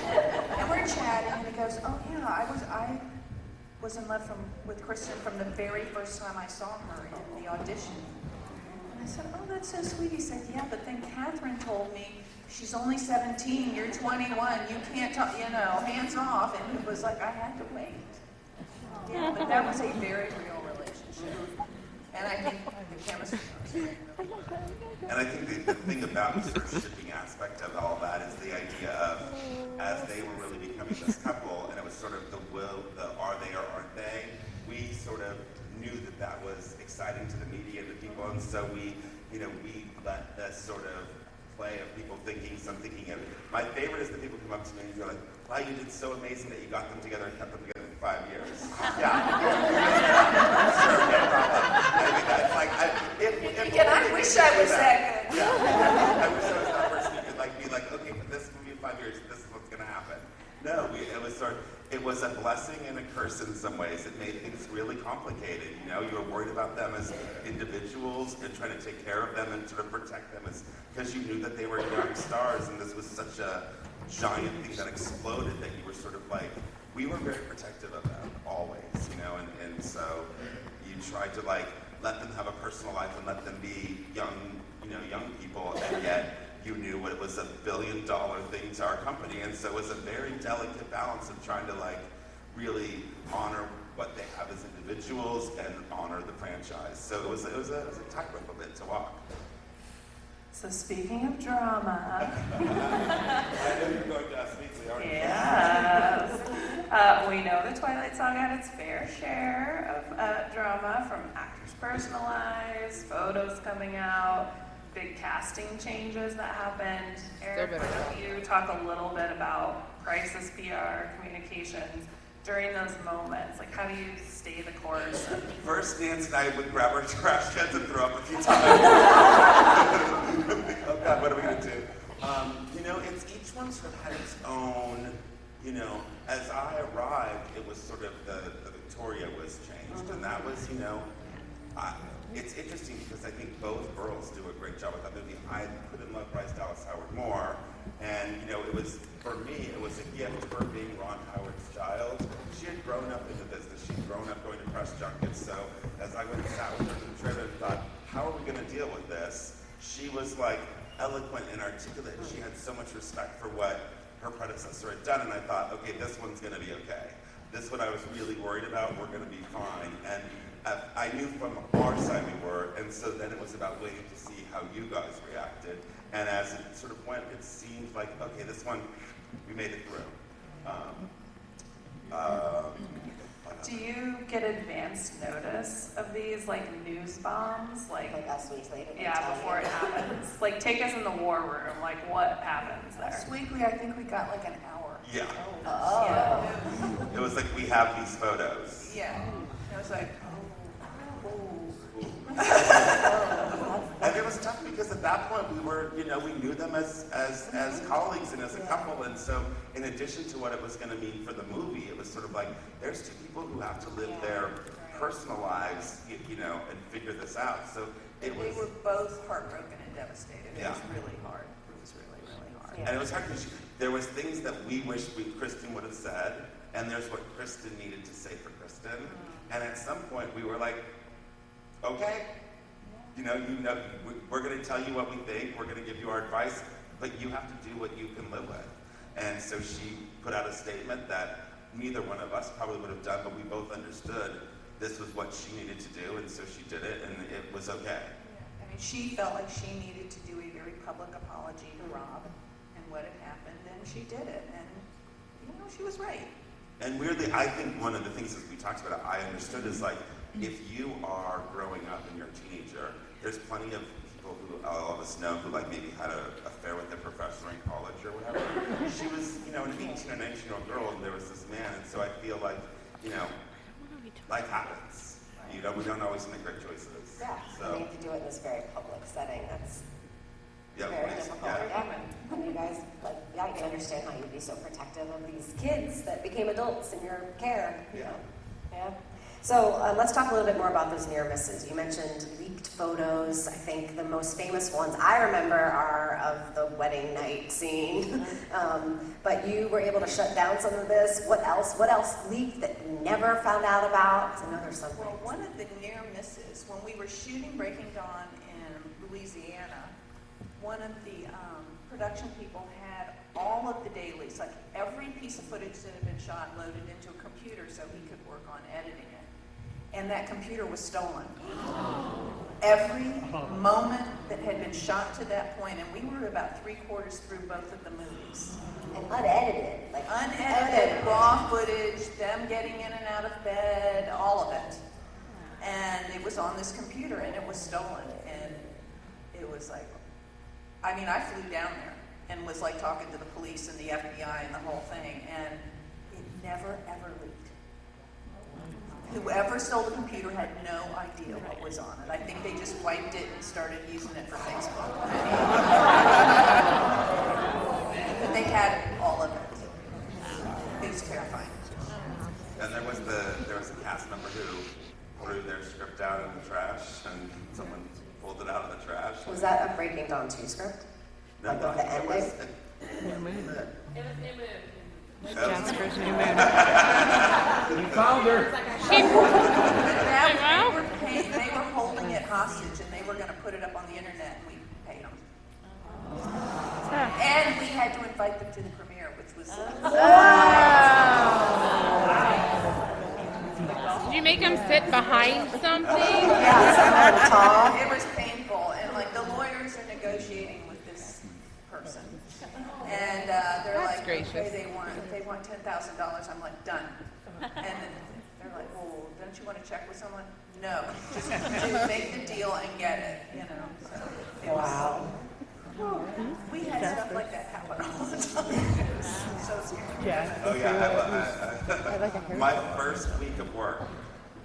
S4: And we're chatting, and he goes, "Oh yeah, I was in love with Kristen from the very first time I saw her in the audition." And I said, "Oh, that's so sweet." He said, "Yeah, but then Catherine told me she's only 17, you're 21, you can't talk, hands off." And he was like, "I had to wait." Yeah, but that was a very real relationship. And I think the chemistry was very real.
S6: And I think the thing about the sort of shipping aspect of all that is the idea of, as they were really becoming this couple, and it was sort of the are they or aren't they, we sort of knew that that was exciting to the media and the people, and so we let this sort of play of people thinking, some thinking of it. My favorite is that people come up to me and go like, wow, you did so amazing that you got them together and kept them together for 5 years. Yeah. Sure, no problem. I mean, that's like,
S4: I wish I was that good.
S6: Yeah. I wish I was that person who could be like, okay, for this movie in 5 years, this is what's going to happen. No, it was a blessing and a curse in some ways. It made things really complicated. You know, you were worried about them as individuals and trying to take care of them and sort of protect them because you knew that they were young stars, and this was such a giant thing that exploded that you were sort of like, we were very protective of them always, you know, and so you tried to let them have a personal life and let them be young people, and yet you knew it was $1 billion thing to our company, and so it was a very delicate balance of trying to really honor what they have as individuals and honor the franchise. So it was a tightrope a bit to walk.
S3: So speaking of drama,
S6: I know you're going to ask me, so aren't you?
S3: yes, we know the Twilight song had its fair share of drama, from actors' personal lives, photos coming out, big casting changes that happened. Eric, why don't you talk a little bit about crisis PR communications during those moments? Like, how do you stay the course?
S6: First, Nancy and I would grab our trash cans and throw up a few times. Oh God, what are we going to do? Each one sort of had its own, as I arrived, it was sort of the Victoria was changed. And that was, it's interesting because I think both girls do a great job with that movie. I couldn't love Bryce Dallas Howard more. And, it was, for me, it was a gift for being Ron Howard's child. She had grown up in the business. She'd grown up going to press junkets. So as I went and sat with her in the trailer and thought, how are we going to deal with this? She was eloquent and articulate. She had so much respect for what her predecessor had done. And I thought, okay, this one's going to be okay. This one I was really worried about. We're going to be fine. And I knew from our side we were. And so then it was about waiting to see how you guys reacted. And as it sort of went, it seemed like, okay, this one, we made it through.
S3: Do you get advanced notice of these news bombs? Like
S2: Us Weekly.
S3: Yeah, before it happens. Take us in the war room. What happens there?
S4: Us Weekly, I think we got an hour.
S6: Yeah.
S2: Oh.
S4: Yeah.
S6: It was like, we have these photos.
S4: Yeah. It was like,
S6: And it was tough because at that point we were, we knew them as colleagues and as a couple, and so in addition to what it was going to mean for the movie, it was sort of like, there's two people who have to live their personal lives, and figure this out. So
S4: we were both heartbroken and devastated. It
S6: Yeah.
S4: was really hard. It was really, really hard.
S6: And it was hard because there was things that we wished Kristen would have said, and there's what Kristen needed to say for Kristen, and at some point we were like, okay. We're going to tell you what we think, we're going to give you our advice, but you have to do what you can live with. And so she put out a statement that neither one of us probably would have done, but we both understood this was what she needed to do, and so she did it, and it was okay.
S4: Yeah. I mean, she felt like she needed to do a very public apology to Rob and what had happened, and she did it, and, she was right.
S6: And weirdly, I think one of the things as we talked about, I understood is if you are growing up and you're a teenager, there's plenty of people who all of us know who maybe had an affair with their professor in college or whatever. She was, an 18 or 19-year-old girl, and there was this man, and so I feel like, life happens. We don't always make right choices.
S2: Yeah,
S6: So,
S2: we need to do it in this very public setting. That's
S6: yeah,
S2: very
S6: please,
S2: difficult.
S6: yeah.
S2: And you guys, I can understand how you'd be so protective of these kids that became adults in your care.
S6: Yeah.
S2: Yeah. So let's talk a little bit more about those near misses. You mentioned leaked photos. I think the most famous ones I remember are of the wedding night scene. But you were able to shut down some of this. What else leaked that you never found out about? Because I know there's something.
S4: Well, one of the near misses, when we were shooting Breaking Dawn in Louisiana, one of the production people had all all of the dailies, like every piece of footage that had been shot, loaded into a computer so he could work on editing it. And that computer was stolen. Every moment that had been shot to that point, and we were about 3/4 through both of the movies.
S2: And unedited, like
S4: Unedited, raw footage, them getting in and out of bed, all of it. And it was on this computer, and it was stolen. And it was like, I mean, I flew down there and was like talking to the police and the FBI and the whole thing, and it never ever leaked. Whoever stole the computer had no idea what was on it. I think they just wiped it and started using it for Facebook. But they had all of it. It was terrifying.
S6: And there was a cast member who threw their script out in the trash, and someone pulled it out of the trash.
S2: Was that a Breaking Dawn 2 script?
S6: No,
S2: Like
S6: no,
S2: the
S6: it
S2: ending?
S6: was.
S1: It was New Moon.
S5: Jasper's New Moon.
S7: We found her.
S4: They were holding it hostage, and they were going to put it up on the internet, and we paid them. And we had to invite them to the premiere, which was...
S5: Did you make them sit behind something?
S2: Yeah, tall.
S4: It was painful, and like the lawyers are negotiating with this person, and they're
S5: That's
S4: like,
S5: gracious.
S4: okay, they want $10,000. I'm like, done. And then they're like, well, don't you want to check with someone? No, just make the deal and get it, you know. So it
S2: Wow.
S4: we had stuff like that happen all the time. So scary.
S6: Oh yeah, my first week of work,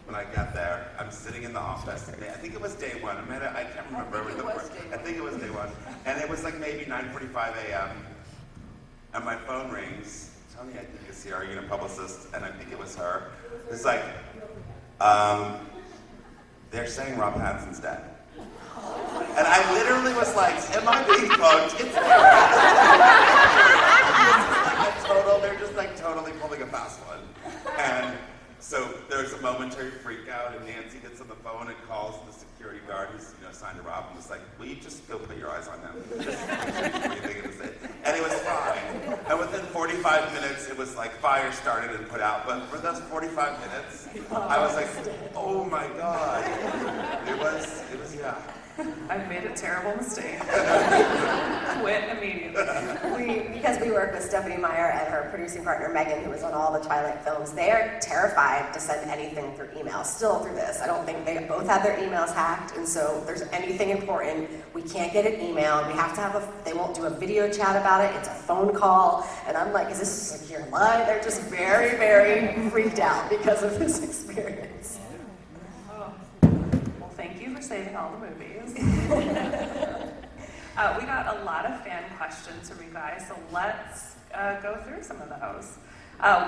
S6: when I got there, I'm sitting in the office. I think it was day one. I can't remember. I think it was day one. And it was like maybe 9:45 a.m. And my phone rings. Tony, I think is here, our publicist, and I think it was her. It's like, they're saying Rob Pattinson's dead. And I literally was like, am I being bugged? It's they're just like totally pulling a fast one. And so there's a momentary freak out, and Nancy gets on the phone and calls the security guard who's assigned to Rob and was like, will you just go put your eyes on him? And it was fine. And within 45 minutes, it was like fire started and put out. But for those 45 minutes, I was like, oh my God. It was yeah.
S3: I've made a terrible mistake. Quit immediately.
S2: Because we work with Stephanie Meyer and her producing partner Megan, who was on all the Twilight films, they are terrified to send anything through email, still through this. I don't think they both have their emails hacked, and so if there's anything important, we can't get it emailed. We have to they won't do a video chat about it, it's a phone call, and I'm like, is this a secure line? They're just very, very freaked out because of this experience.
S3: Well, thank you for saving all the movies. We got a lot of fan questions from you guys, so let's go through some of those.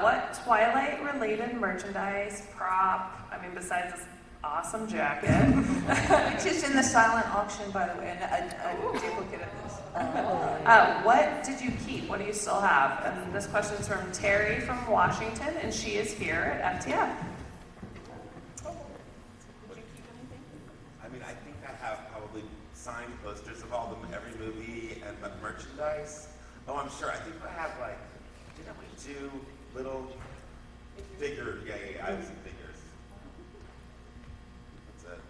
S3: What Twilight-related merchandise, prop, besides this awesome jacket,
S4: Which is in the silent auction, by the way, and a duplicate of this.
S3: what did you keep? What do you still have? And this question's from Terry from Washington, and she is here at FTF.
S6: I think I have probably signed posters of all every movie and the merchandise. Oh, I'm sure. I think I have didn't we do little figure? Yeah. I have some figures. That's it.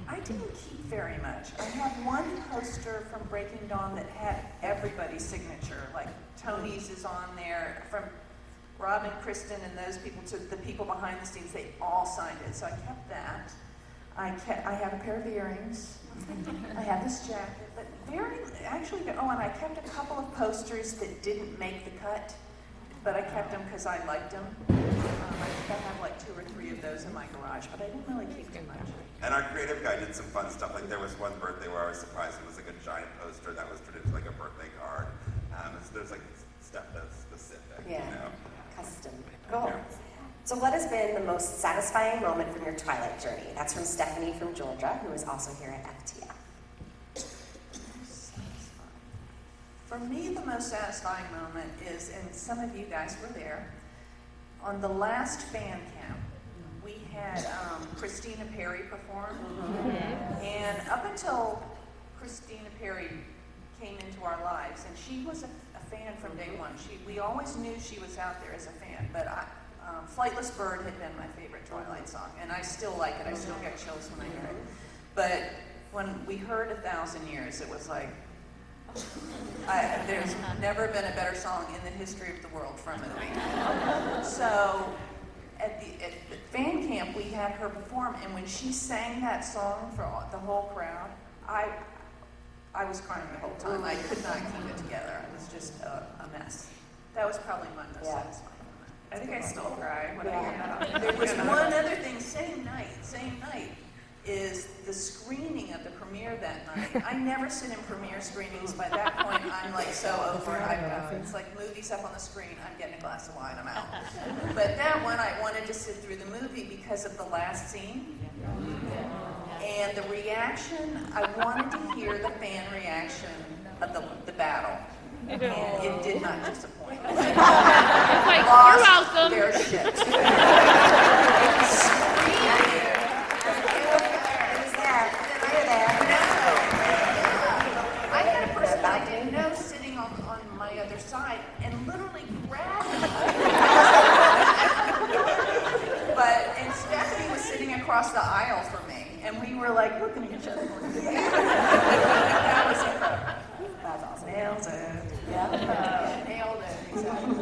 S4: I didn't keep very much. I have one poster from Breaking Dawn that had everybody's signature. Like Tony's is on there, from Rob and Kristen and those people to the people behind the scenes. They all signed it, so I kept that. I have a pair of earrings. I have this jacket, but and I kept a couple of posters that didn't make the cut, but I kept them because I liked them. I think I have 2 or 3 of those in my garage, but I didn't really keep too much.
S6: And our creative guy did some fun stuff. There was one birthday where I was surprised. It was a giant poster that was turned into a birthday card. So there's stuff that's specific.
S2: Yeah, custom. Cool. So what has been the most satisfying moment from your Twilight journey? That's from Stephanie from Georgia, who is also here at FTF.
S4: For me, the most satisfying moment is, and some of you guys were there, on the last fan camp, we had Christina Perry perform. And up until Christina Perry came into our lives, and she was a fan from day one. We always knew she was out there as a fan, but Flightless Bird had been my favorite Twilight song, and I still like it. I still get chills when I hear it. But when we heard 1,000 Years, it was like, there's never been a better song in the history of the world from a movie. So at the fan camp, we had her perform, and when she sang that song for the whole crowd, I was crying the whole time. I could not keep it together. It was just a mess. That was probably my most satisfying moment.
S3: I think I still cry when I hear that.
S4: There was one other thing, same night, is the screening of the premiere that night. I never sit in premiere screenings. By that point, I'm like so over it. It's like movie stuff on the screen. I'm getting a glass of wine. I'm out. But that one, I wanted to sit through the movie because of the last scene. And the reaction, I wanted to hear the fan reaction of the battle. And it did not disappoint.
S5: It's like, you're welcome.
S4: Their shit. I had a person I didn't know sitting on my other side and literally grabbed me. And Stephanie was sitting across the aisle from me, and we were like looking at each other. That was incredible. That's awesome. Nailed it. Yeah. Nailed it. Exactly.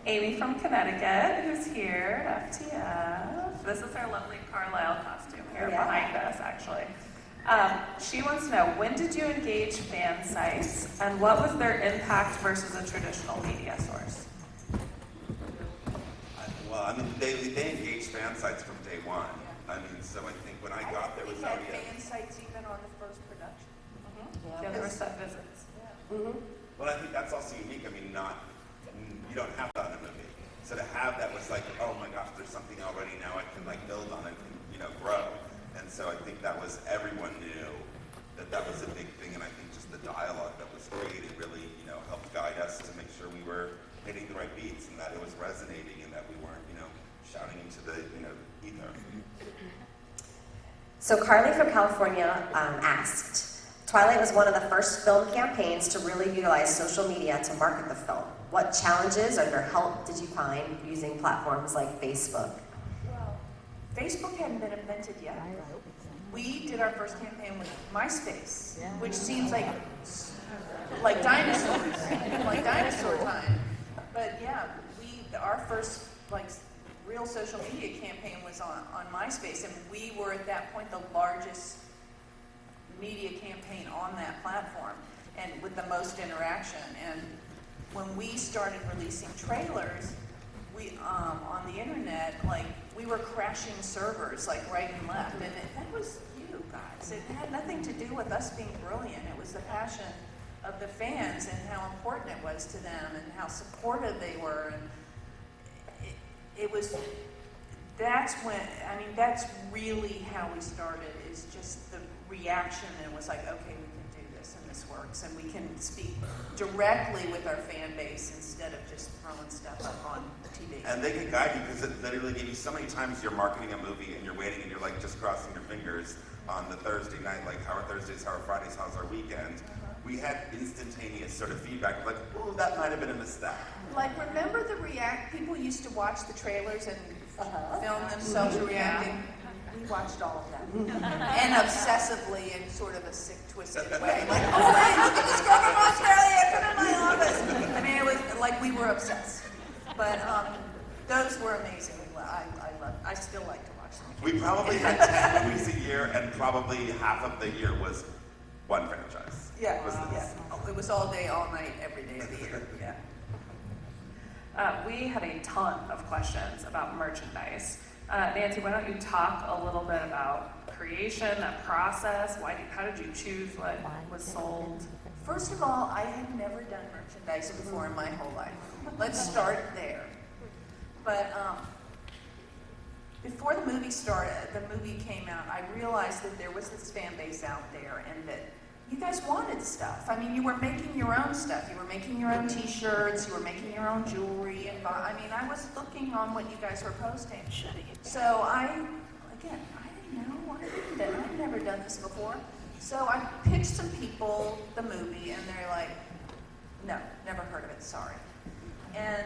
S3: Amy from Connecticut, who's here at FTF. This is our lovely Carlisle costume here behind us, actually. She wants to know, when did you engage fan sites, and what was their impact versus a traditional media source?
S6: Well, I mean, they engaged fan sites from day one. I mean, so I think when I got there was already
S4: fan sites even on the first production.
S3: Yeah, there were set visits.
S6: Well, I think that's also unique. I mean, you don't have that in a movie. So to have that was like, oh my gosh, there's something already now I can like build on it and, grow. And so I think that was, everyone knew that was a big thing. And I think just the dialogue that was created really, helped guide us to make sure we were hitting the right beats and that it was resonating and that we weren't, shouting into the, ether.
S2: So Carly from California asked, Twilight was one of the first film campaigns to really utilize social media to market the film. What challenges or help did you find using platforms like Facebook?
S4: Well, Facebook hadn't been invented yet. We did our first campaign with MySpace, which seems like dinosaurs, like dinosaur time. But yeah, our first real social media campaign was on MySpace, and we were at that point the largest media campaign on that platform and with the most interaction. And when we started releasing trailers, we on the internet, we were crashing servers right and left, and that was you guys. It had nothing to do with us being brilliant. It was the passion of the fans and how important it was to them and how supportive they were. And that's really how we started, is just the reaction, and it was like, okay, we can do this and this works, and we can speak directly with our fan base instead of just throwing stuff up on TV.
S6: And they can guide you, because it literally gave you so many times you're marketing a movie and you're waiting and you're just crossing your fingers on the Thursday night, how are Thursdays, how are Fridays, how's our weekend? We had instantaneous sort of feedback, oh, that might have been a mistake.
S4: Remember people used to watch the trailers and film themselves reacting? We watched all of that. And obsessively in sort of a sick, twisted way. Oh, wait, look at this girl from Australia, come in my office. I mean, it was we were obsessed. But those were amazing. I still like to watch them.
S6: We probably had 10 movies a year, and probably half of the year was one franchise.
S4: Yeah, it was all day, all night, every day of the year. Yeah.
S3: We had a ton of questions about merchandise. Nancy, why don't you talk a little bit about creation, that process? How did you choose what was sold?
S4: First of all, I had never done merchandise before in my whole life. Let's start there. But before the movie came out, I realized that there was this fan base out there, and that you guys wanted stuff. I mean, you were making your own stuff. You were making your own T-shirts. You were making your own jewelry. And I was looking on what you guys were posting. So I didn't know. I'd never done this before. So I pitched some people the movie, and they're like, No, never heard of it, sorry. And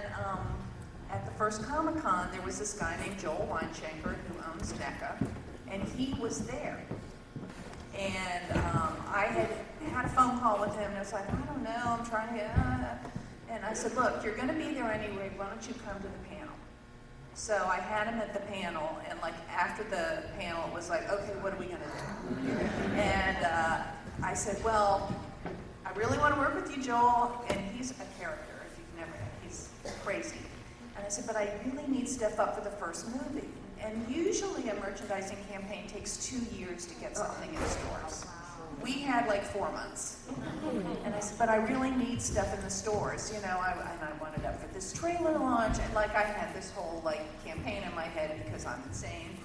S4: at the first Comic-Con, there was this guy named Joel Weinshanker who owns NECA, and he was there. And I had a phone call with him, and I was like, I don't know, I'm trying to get, and I said, look, you're gonna be there anyway, why don't you come to the panel? So I had him at the panel, and like after the panel, it was like, okay, what are we gonna do? And I said, well, I really want to work with you, Joel, and he's a character, if you've never, he's crazy. And I said, but I really need stuff up for the first movie. And usually a merchandising campaign takes 2 years to get something in stores. We had like 4 months. And I said, but I really need stuff in the stores, you know, and I wanted up for this trailer launch, and like I had this whole like campaign in my head because I'm insane.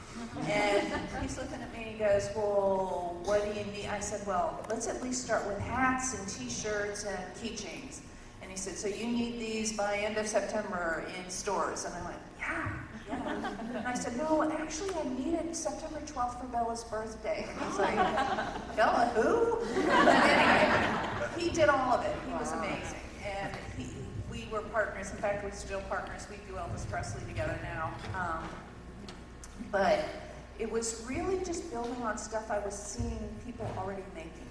S4: And he's looking at me and he goes, well, what do you need? I said, well, let's at least start with hats and t-shirts and keychains. And he said, so you need these by end of September in stores? And I went, yeah. And I said, no, actually I need it September 12th for Bella's birthday. I was like, Bella who? But anyway, he did all of it. He was amazing. And we were partners. In fact, we're still partners. We do Elvis Presley together now. But it was really just building on stuff I was seeing people already making,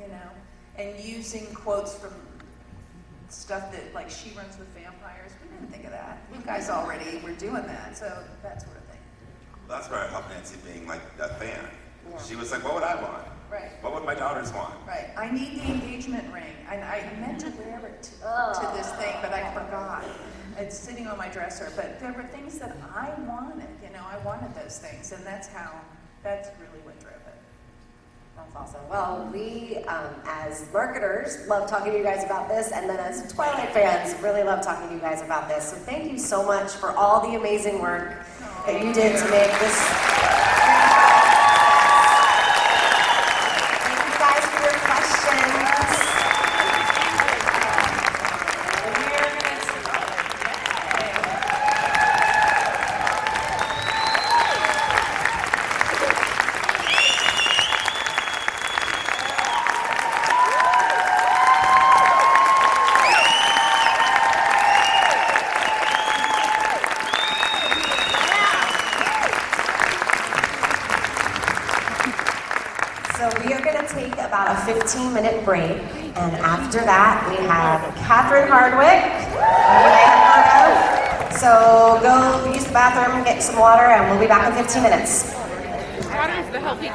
S4: you know, and using quotes from stuff that, like, She Runs with Vampires. We didn't think of that. You guys already were doing that, so that sort of thing.
S6: Well, that's where I helped Nancy being like a fan. Yeah. She was like, what would I want?
S4: Right.
S6: What would my daughters want?
S4: Right. I need the engagement ring. And I meant to wear it to this thing, but I forgot. It's sitting on my dresser. But there were things that I wanted. You know, I wanted those things, and that's really what drove it.
S2: That's awesome. Well, we, as marketers, love talking to you guys about this, and then as Twilight fans, really love talking to you guys about this. So thank you so much for all the amazing work that you did to make this. Thank you guys for your questions. So we are going to take about a 15-minute break, and after that we have Catherine Hardwick, who you may have heard of. So go use the bathroom, get some water, and we'll be back in 15 minutes.
S5: Water is the healthy